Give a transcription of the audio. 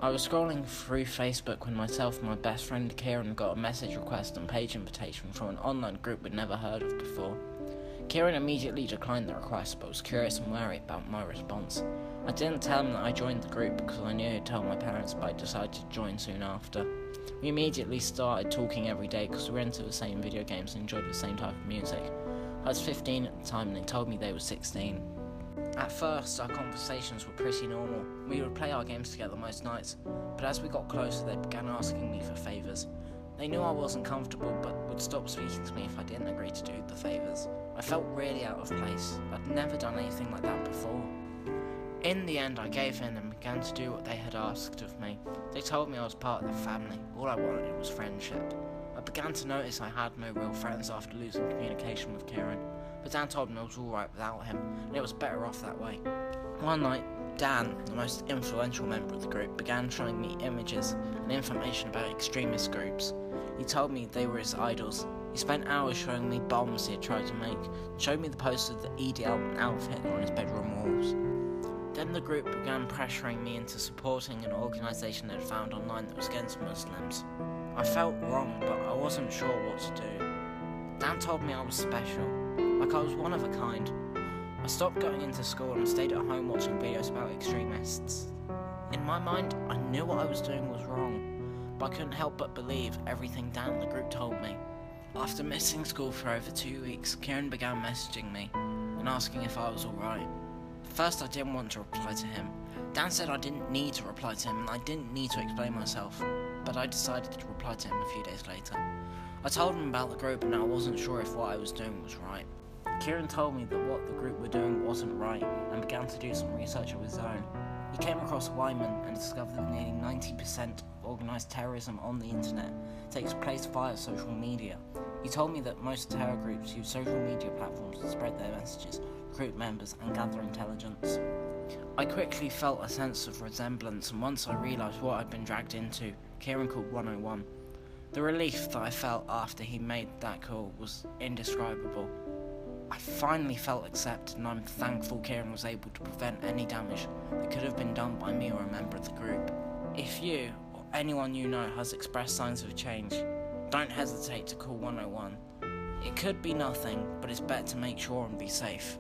I was scrolling through Facebook when myself and my best friend Kieran got a message request and page invitation from an online group we'd never heard of before. Kieran immediately declined the request but was curious and wary about my response. I didn't tell him that I joined the group because I knew he'd tell my parents, but I decided to join soon after. We immediately started talking every day because we were into the same video games and enjoyed the same type of music. I was 15 at the time and they told me they were 16. At first, our conversations were pretty normal. We would play our games together most nights, but as we got closer they began asking me for favours. They knew I wasn't comfortable but would stop speaking to me if I didn't agree to do the favours. I felt really out of place. I'd never done anything like that before. In the end, I gave in and began to do what they had asked of me. They told me I was part of their family. All I wanted was friendship. I began to notice I had no real friends after losing communication with Kieran, but Dan told me I was alright without him, and it was better off that way. One night, Dan, the most influential member of the group, began showing me images and information about extremist groups. He told me they were his idols. He spent hours showing me bombs he had tried to make, and showed me the poster of the EDL outfit on his bedroom walls. Then the group began pressuring me into supporting an organisation they had found online that was against Muslims. I felt wrong, but I wasn't sure what to do. Dan told me I was special, like I was one of a kind. I stopped going into school and stayed at home watching videos about extremists. In my mind, I knew what I was doing was wrong, but I couldn't help but believe everything Dan and the group told me. After missing school for over 2 weeks, Kieran began messaging me and asking if I was alright. At first I didn't want to reply to him. Dan said I didn't need to reply to him and I didn't need to explain myself, but I decided to reply to him a few days later. I told him about the group and I wasn't sure if what I was doing was right. Kieran told me that what the group were doing wasn't right and began to do some research of his own. He came across Wyman and discovered that nearly 90% of organised terrorism on the internet takes place via social media. He told me that most terror groups use social media platforms to spread their messages, recruit members and gather intelligence. I quickly felt a sense of resemblance, and once I realised what I'd been dragged into, Kieran called 101. The relief that I felt after he made that call was indescribable. I finally felt accepted, and I'm thankful Kieran was able to prevent any damage that could have been done by me or a member of the group. If you, or anyone you know, has expressed signs of change, don't hesitate to call 101. It could be nothing, but it's better to make sure and be safe.